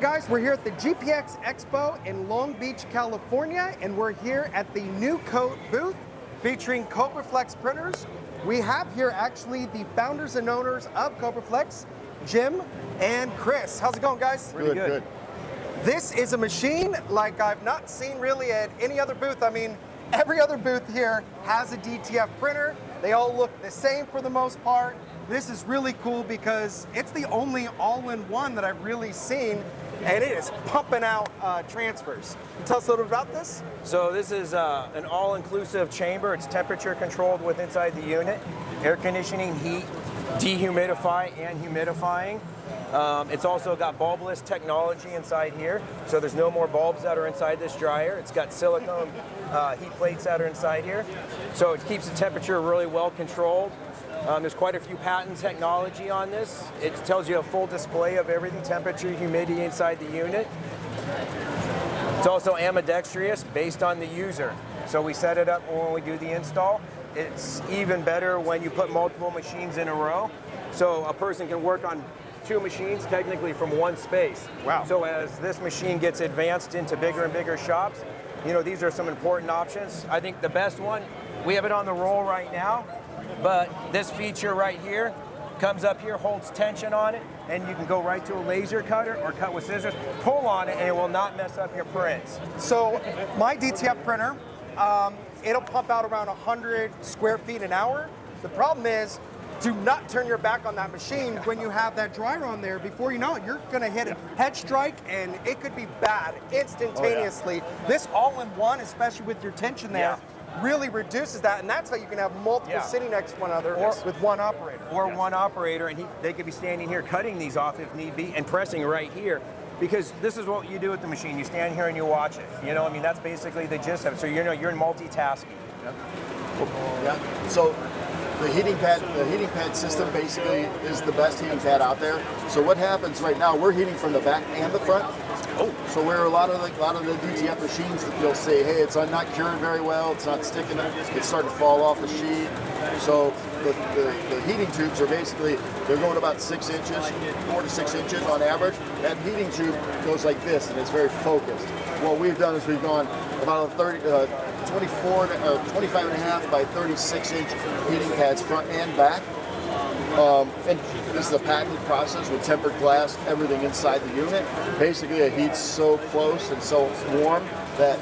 guys, we're here at the GPX Expo in Long Beach, California, and we're here at the New Coat booth featuring Cobraflex printers. We have here actually the founders and owners of Cobraflex, Jim and Chris. How's it going, guys? Really good. This is a machine like I've not seen really at any other booth. I mean, every other booth here has a DTF printer. They all look the same for the most part. This is really cool because it's the only all-in-one that I've really seen, and it is pumping out transfers. Tell us a little bit about this. So this is an all-inclusive chamber. It's temperature controlled with inside the unit. Air conditioning, heat, dehumidify and humidifying. It's also got bulbless technology inside here, so there's no more bulbs that are inside this dryer. It's got silicone heat plates that are inside here, so it keeps the temperature really well controlled. There's quite a few patent technology on this. It tells you a full display of everything, temperature, humidity inside the unit. It's also ambidextrous based on the user. So we set it up when we do the install. It's even better when you put multiple machines in a row. So a person can work on two machines technically from one space. Wow. So as this machine gets advanced into bigger and bigger shops, you know, these are some important options. I think the best one, we have it on the roll right now, but this feature right here comes up here, holds tension on it, and you can go right to a laser cutter or cut with scissors, pull on it, and it will not mess up your prints. So my DTF printer, it'll pump out around 100 square feet an hour. The problem is, do not turn your back on that machine when you have that dryer on there. Before you know it, you're gonna hit a head strike and it could be bad instantaneously. This all-in-one, especially with your tension there, really reduces that, and that's how you can have multiple sitting next to one another with one operator. Or one operator, and they could be standing here cutting these off if need be and pressing right here. Because this is what you do with the machine. You stand here and you watch it. You know, I mean, that's basically the gist of it. So you're multitasking. Yeah. So the heating pad system basically is the best heating pad out there. So what happens right now? We're heating from the back and the front. Oh. So where a lot of the DTF machines, you'll say, hey, it's not curing very well. It's not sticking. It's starting to fall off the sheet. So the heating tubes are basically, they're going about 6 inches, 4 to 6 inches on average. That heating tube goes like this, and it's very focused. What we've done is we've gone about a 25 and a half by 36 inch heating pads front and back. And this is a patented process with tempered glass, everything inside the unit. Basically, it heats so close and so warm that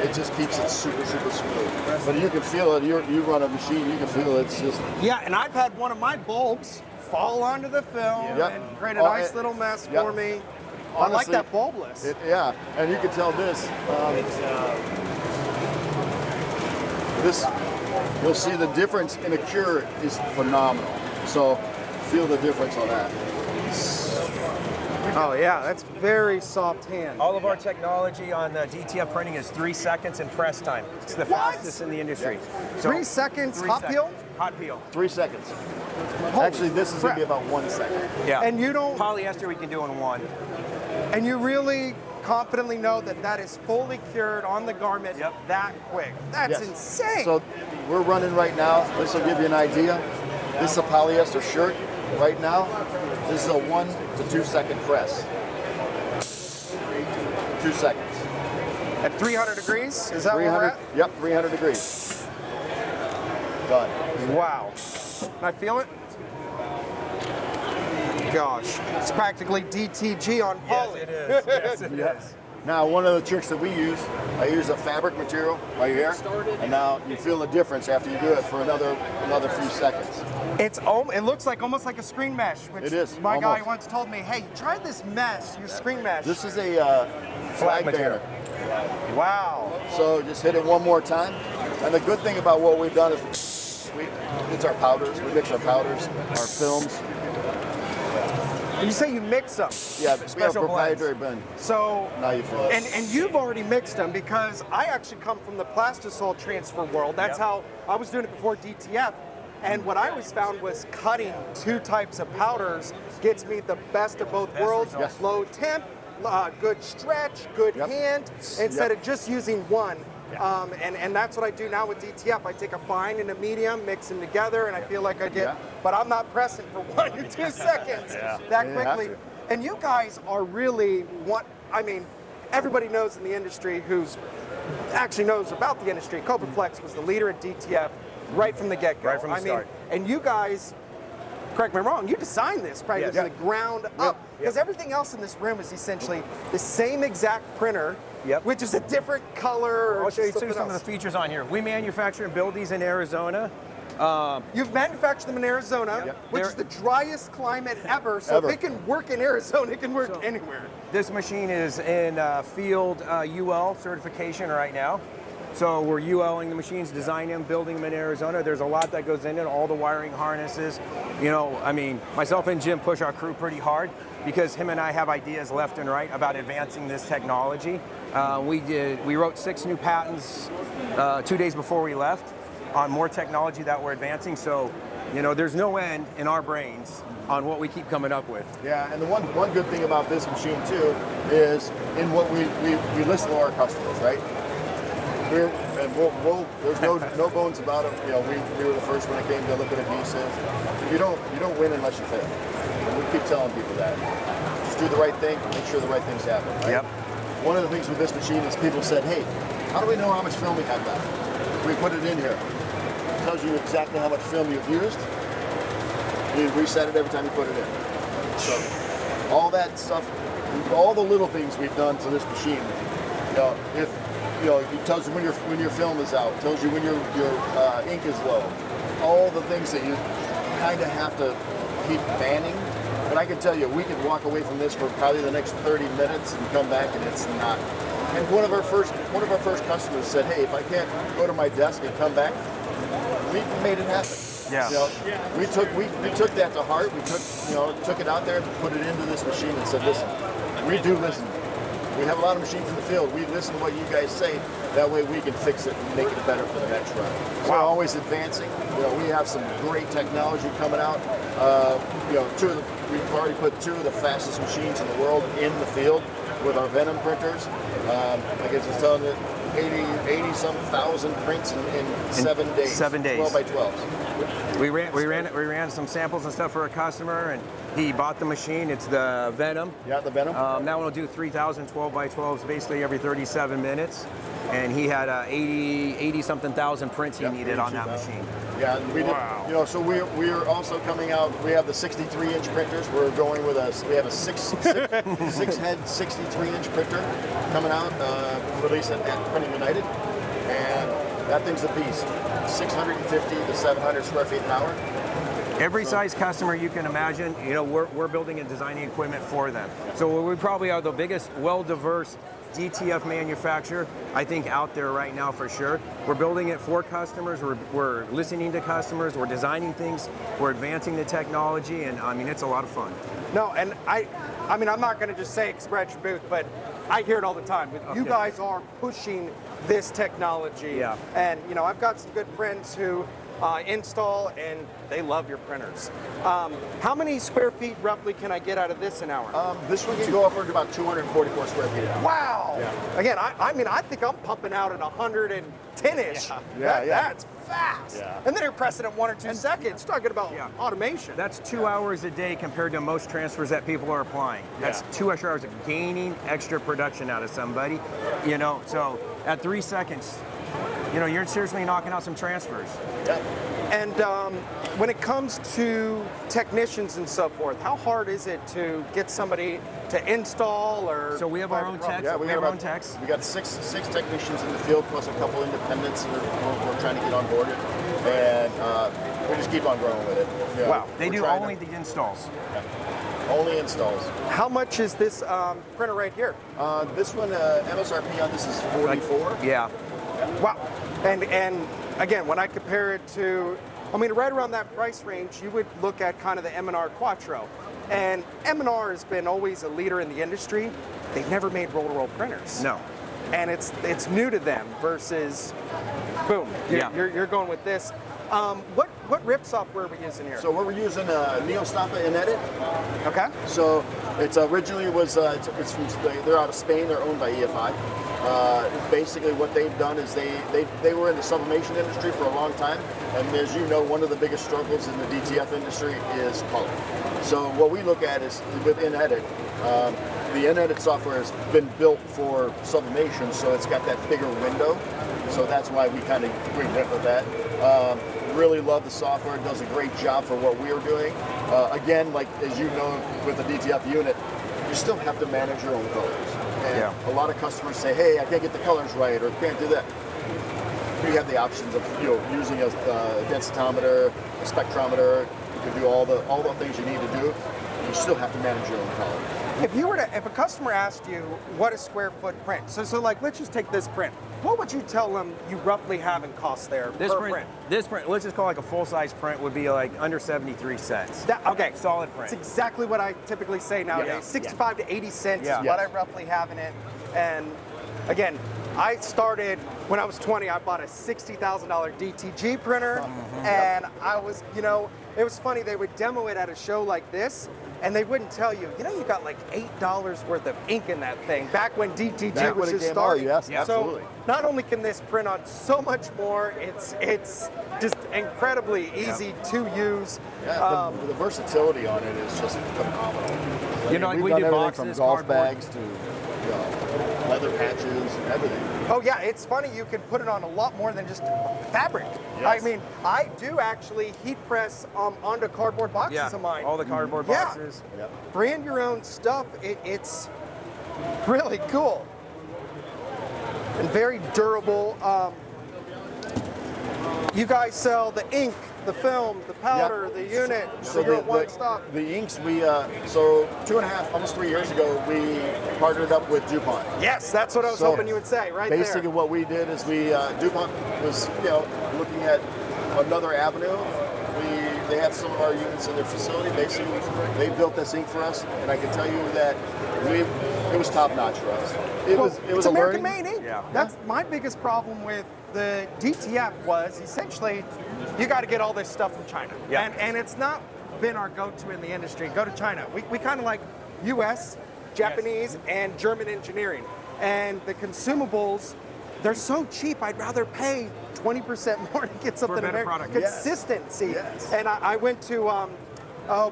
it just keeps it super, super smooth. But you can feel it. You run a machine, you can feel it. It's just... Yeah, and I've had one of my bulbs fall onto the film and create a nice little mess for me. Honestly, I like that bulbless. Yeah, and you can tell this. You'll see the difference in a cure is phenomenal. So feel the difference on that. Oh yeah, that's very soft hand. All of our technology on DTF printing is 3 seconds in press time. It's the fastest in the industry. So 3 seconds hot peel? Hot peel. 3 seconds. Actually, this is going to be about 1 second. Yeah. And you don't... Polyester we can do in 1. And you really confidently know that that is fully cured on the garment that quick. That's insane. So we're running right now. This will give you an idea. This is a polyester shirt right now. This is a 1 to 2 second press. 2 seconds. At 300 degrees? Is that where we're at? Yep, 300 degrees. Done. Wow. Can I feel it? Gosh, it's practically DTG on poly. Yes, it is. Yes, it is. Now, one of the tricks that we use, I use a fabric material right here, and now you feel the difference after you do it for another few seconds. It looks like almost like a screen mesh, which it is. My guy once told me, hey, try this mesh, your screen mesh. This is a flag banner. Wow. So just hit it one more time. And the good thing about what we've done is it's our powders. We mix our powders, our films. You say you mix them? Yeah, we have a proprietary blend. So, now you feel it. And you've already mixed them because I actually come from the plastisol transfer world. That's how I was doing it before DTF. And what I always found was cutting 2 types of powders gets me the best of both worlds. Yes. Low temp, good stretch, good hand, instead of just using one. And that's what I do now with DTF. I take a fine and a medium, mix them together, and I feel like I get, but I'm not pressing for 1 to 2 seconds that quickly. And you guys are really everybody knows in the industry actually knows about the industry. Cobraflex was the leader at DTF right from the get-go. Right from the start. And you guys, correct me if I'm wrong, you designed this probably from the ground up. Because everything else in this room is essentially the same exact printer, which is a different color. I'll show you some of the features on here. We manufacture and build these in Arizona. You've manufactured them in Arizona, which is the driest climate ever. So if it can work in Arizona, it can work anywhere. This machine is in field UL certification right now. So we're ULing the machines, designing them, building them in Arizona. There's a lot that goes into it, all the wiring harnesses. You know, I mean, myself and Jim push our crew pretty hard because him and I have ideas left and right about advancing this technology. We wrote 6 new patents 2 days before we left on more technology that we're advancing. So, you know, there's no end in our brains on what we keep coming up with. Yeah, and the one good thing about this machine too is in what we listen to our customers, right? There's no bones about it. You know, we were the first when it came to liquid adhesive. You don't win unless you fail. And we keep telling people that. Just do the right thing, make sure the right things happen. Right? Yep. One of the things with this machine is people said, hey, how do we know how much film we have left? We put it in here. It tells you exactly how much film you've used. You reset it every time you put it in. So all that stuff, all the little things we've done to this machine, it tells you when your film is out, tells you when your ink is low, all the things that you kind of have to keep manning. But I can tell you, we could walk away from this for probably the next 30 minutes and come back, and it's not. And one of our first customers said, "Hey, if I can't go to my desk and come back, we made it happen." Yeah. You know, we took that to heart. We took it out there and put it into this machine and said, "Listen, we do listen. We have a lot of machines in the field. We listen to what you guys say. That way we can fix it and make it better for the next run." So we're always advancing. You know, we have some great technology coming out. We've already put 2 of the fastest machines in the world in the field with our Venom printers. Like I was telling you, 80-some thousand prints in 7 days. 7 days. 12 by 12s. We ran some samples and stuff for a customer, and he bought the machine. It's the Venom. Yeah, the Venom. That one will do 3,000 12 by 12s basically every 37 minutes, and he had 80-something thousand prints he needed on that machine. Yeah, and we did. You know, so we're also coming out. We have the 63-inch printers. We're going with we have a six-head 63-inch printer coming out, released at Printing United, and that thing's a beast. 650 to 700 square feet an hour. Every size customer you can imagine, you know, we're building and designing equipment for them. So we probably are the biggest, well-diverse DTF manufacturer, I think, out there right now for sure. We're building it for customers, we're listening to customers, we're designing things, we're advancing the technology, and I mean, it's a lot of fun. No, and I mean, I'm not going to just say express your booth, but I hear it all the time. You guys are pushing this technology. Yeah. And, you know, I've got some good friends who install, and they love your printers. How many square feet roughly can I get out of this an hour? This one can go upward to about 244 square feet an hour. Wow! Yeah. Again, I think I'm pumping out at 110-ish. That's fast. Yeah. And then you're pressing it 1 or 2 seconds, talking about automation. That's 2 hours a day compared to most transfers that people are applying. That's 2 extra hours of gaining extra production out of somebody. You know, so at 3 seconds, you know, you're seriously knocking out some transfers. Yeah. And when it comes to technicians and so forth, how hard is it to get somebody to install or? So we have our own techs. Yeah, we have our own techs. We got six technicians in the field plus a couple independents that we're trying to get on board, and we just keep on growing with it. You know, Wow. They do only the installs. Yeah. Only installs. How much is this printer right here? This one, MSRP on this is $44. Yeah. Wow. And again, when I compare it to, I mean, right around that price range, you would look at kind of the M&R Quattro. And M&R has been always a leader in the industry. They've never made roll-to-roll printers. No. And it's new to them versus, boom, you're going with this. what RIP software are we using here? So we're using Neostampa in Edit. Okay. So it's originally it's from they're out of Spain. They're owned by EFI. Basically, what they've done is they were in the sublimation industry for a long time, and as you know, one of the biggest struggles in the DTF industry is color. So what we look at is with InEdit. The InEdit software has been built for sublimation, so it's got that bigger window. So that's why we went with that. Really love the software. It does a great job for what we're doing. Again, like as you know, with the DTF unit, you still have to manage your own colors. And a lot of customers say, "Hey, I can't get the colors right, or can't do that." You have the options of using a densitometer, a spectrometer. You can do all the things you need to do. You still have to manage your own color. If a customer asked you what a square foot print, so like let's just take this print. What would you tell them you roughly have in cost there This per print, let's just call like a full-size print would be like under 73 cents. Okay, solid print. That's exactly what I typically say nowadays. Yeah. 65 to 80 cents Yeah. is what I roughly have in it. And again, I started when I was 20. I bought a $60,000 DTG printer, and I was, it was funny. They would demo it at a show like this, and they wouldn't tell you, you got like $8 worth of ink in that thing back when DTG Back was when it just came starting. out, yes, so absolutely. not only can this print on so much more, it's just incredibly easy to use. Yeah, the versatility on it is just phenomenal. Like we've we done do everything boxes, from golf cardboard. bags to leather patches and everything. Oh yeah, it's funny, you can put it on a lot more than just fabric. Yes. I mean, I do actually heat press onto cardboard boxes of mine. all the cardboard boxes. Yep. Brand your own stuff, it's really cool. And very durable. You guys sell the ink, the film, the powder, the unit, so you're one stop. The inks, so 2.5, almost 3 years ago, we partnered up with DuPont. Yes, that's what I was hoping you would say, right basically there. what we did is DuPont was, looking at another avenue. They have some of our units in their facility. Basically, they built this ink for us, and I can tell you that it was top notch for us. It was it's a American learning. made ink. Yeah. That's my biggest problem with the DTF was essentially you got to get all this stuff from China. Yeah. And it's not been our go-to in the industry. Go to China. We kind of like US, Japanese, and German engineering. And the consumables, they're so cheap. I'd rather pay 20% more to get something better American. product. Consistency. Yes. And I went to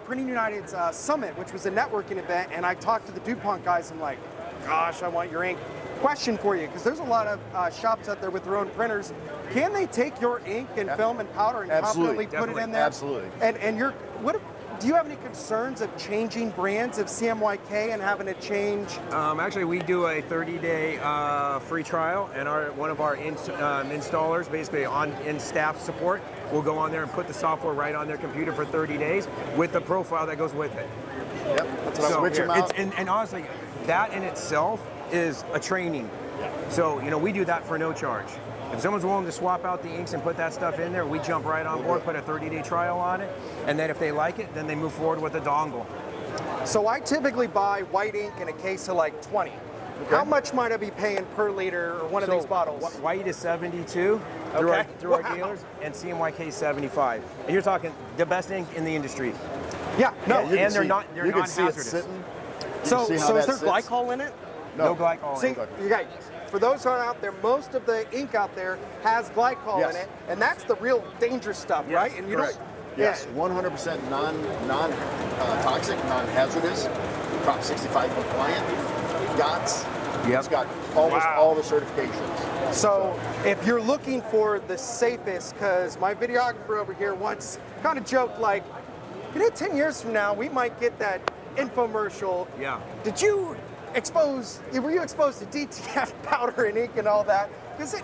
Printing United's Summit, which was a networking event, and I talked to the DuPont guys. I'm like, gosh, I want your ink. Question for you, because there's a lot of shops out there with their own printers. Can they take your ink and film and powder and confidently put it in there? Absolutely. And do you have any concerns of changing brands of CMYK and having to change? Actually, we do a 30-day free trial, and one of our installers, basically in staff support, will go on there and put the software right on their computer for 30 days with the profile that goes with it. Yep. That's what switch them out. And honestly, that in itself is a training. So, we do that for no charge. If someone's willing to swap out the inks and put that stuff in there, we jump right on board, put a 30-day trial on it, and then if they like it, then they move forward with a dongle. So I typically buy white ink in a case of like 20. How much might I be paying per liter or one of these bottles? White is 72 through our dealers, and CMYK is 75. And you're talking the best ink in the industry. Yeah, no. And they're you can see it non-hazardous. sitting. So see is how there that sits? glycol in it? No glycol. See, you guys, for those who aren't out there, most of the ink out there has glycol Yes. in it, and that's the real dangerous stuff, right? And you Correct. don't. Yes, 100% non-toxic, non-hazardous, Prop 65 compliant, GOTS. Yep. It's got almost all the certifications. So if you're looking for the safest, because my videographer over here once kind of joked like, 10 years from now, we might get that infomercial. Yeah. Were you exposed to DTF powder and ink and all that? Because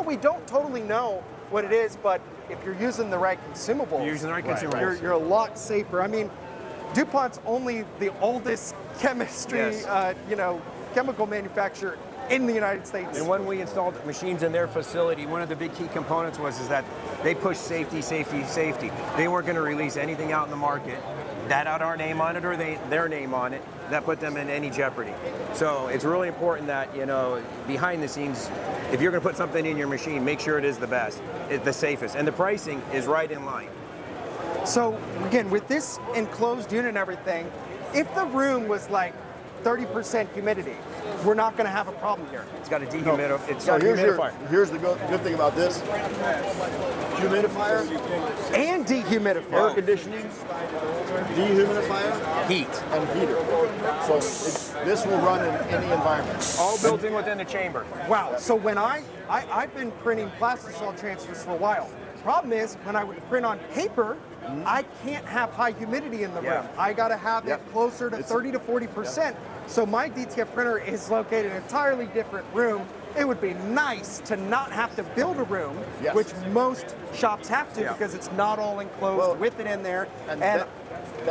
we don't totally know what it is, but if you're using the right consumables, you're a lot safer. I mean, DuPont's only the oldest chemistry, chemical manufacturer in the United States. And when we installed machines in their facility, one of the big key components was that they pushed safety, safety, safety. They weren't going to release anything out in the market that had our name on it or their name on it that put them in any jeopardy. So it's really important that, behind the scenes, if you're going to put something in your machine, make sure it is the best, the safest. And the pricing is right in line. So again, with this enclosed unit and everything, if the room was like 30% humidity, we're not going to have a problem here. It's got a dehumidifier. It's So got a humidifier. here's the good thing about this. Humidifier, And dehumidifier. air conditioning, dehumidifier, Heat. and heater. So this will run in any environment. All built in within the chamber. Wow. So when I've been printing plastisol transfers for a while. Problem is, when I would print on paper, I can't have high humidity in the Yeah. room. I got to have it closer to 30 to 40%. So my DTF printer is located in an entirely different room. It would be nice to not have to build a room, Yes. which most shops have to Yeah. because it's not all enclosed Well, with it in there. and And that's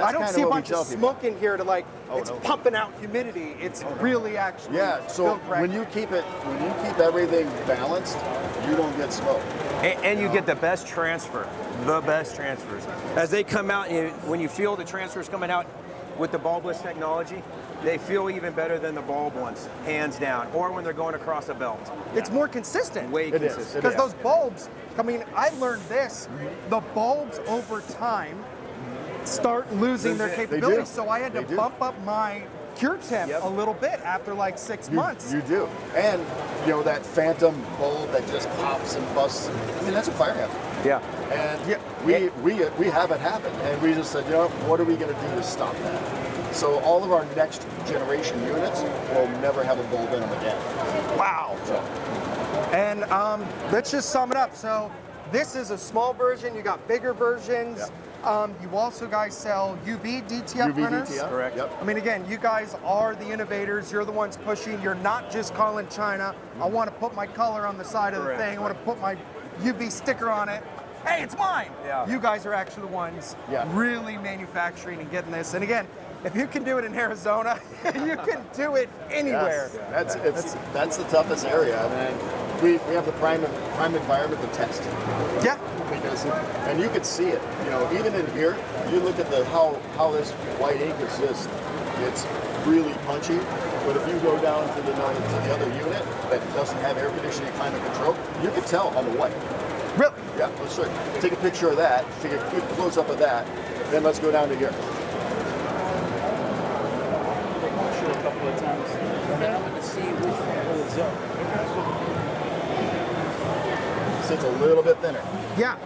I don't kinda see a what we bunch of tell people. smoke in here to like, it's no. pumping out humidity. It's really actually Yeah, so built right. when you keep everything balanced, you don't get smoke. And you get the best transfer, the best transfers. As they come out, when you feel the transfers coming out with the bulbless technology, they feel even better than the bulb ones, hands down, or when they're going across a belt. It's more consistent. Way It is. consistent. Because those bulbs, I mean, I learned this, the bulbs over time start losing their They capability. do. So I had to They do. bump up my cure temp Yep. a little bit after like 6 months. You do. And, that phantom bulb that just pops and busts, I mean, that's a fire hazard. Yeah. And Yeah. we have it happen. And we just said, what are we going to do to stop that? So all of our next generation units will never have a bulb in them again. Wow. So, And let's just sum it up. So this is a small version. You got bigger versions. You also guys sell UV DTF printers. DTF, Correct. Yep. I mean, again, you guys are the innovators. You're the ones pushing. You're not just calling China. I want to put my color on the side of Correct. the thing. I want to put my UV sticker on it. Hey, it's mine. Yeah. You guys are actually the ones really manufacturing and getting this. And again, if you can do it in Arizona, you can do it anywhere. Yes. That's the toughest area. And we have the prime environment to test. Yeah. Because, and you could see it, even in here, you look at how this white ink is just, it's really punchy. But if you go down to the other unit that doesn't have air conditioning climate control, you can tell on the white. Really? Yeah, let's take a picture of that, take a good close up of that, then let's go down to here. A couple of times. And I'm going to see which one holds up. It's a little bit thinner. Yeah.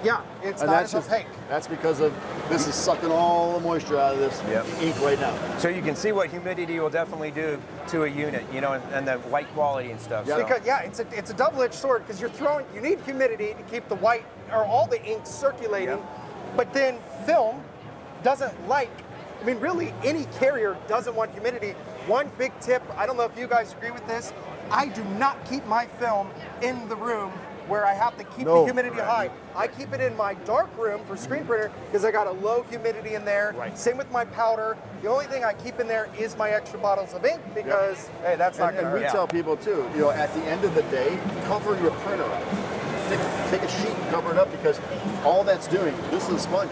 It's And not that's as opaque. that's because of this is sucking all the moisture out of this ink right now. So you can see what humidity will definitely do to a unit, and the white quality and stuff. Yeah. So. Because it's a double-edged sword because you need humidity to keep the white or all the ink circulating, Yep. but then film doesn't really any carrier doesn't want humidity. One big tip, I don't know if you guys agree with this, I do not keep my film in the room where I have to keep the humidity high. I keep it in my dark room for screen printer because I got a low humidity in there. Right. Same with my powder. The only thing I keep in there is my extra bottles of ink because, hey, that's not going And to we hurt. tell people too, at the end of the day, cover your printer up. Take a sheet and cover it up because all that's doing, this is a sponge.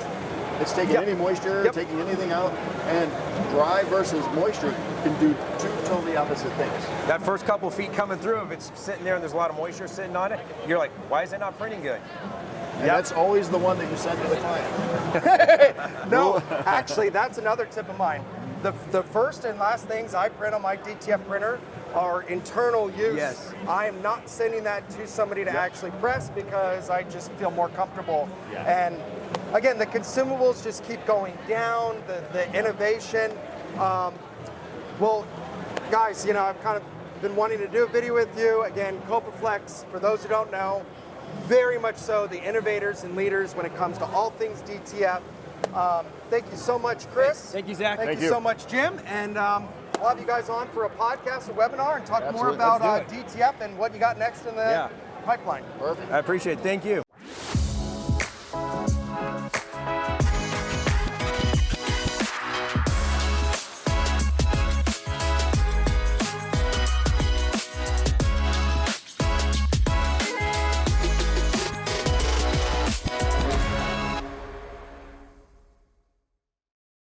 It's taking any moisture, taking anything out, and dry versus moisture can do two totally opposite things. That first couple feet coming through, if it's sitting there and there's a lot of moisture sitting on it, you're like, why is it not printing good? And that's always the one that you send to the client. No, actually, that's another tip of mine. The first and last things I print on my DTF printer are internal use. Yes. I am not sending that to somebody to actually press because I just feel more comfortable. Yeah. And again, the consumables just keep going down, the innovation. Well, guys, I've kind of been wanting to do a video with you. Again, Cobraflex, for those who don't know, very much so the innovators and leaders when it comes to all things DTF. Thank you so much, Chris. Thank you, Zach. Thank you so much, Jim. And we'll have you guys on for a podcast, a webinar, and talk more Absolutely. about Let's do DTF and what you got next in the pipeline. Perfect. I appreciate it. Thank you.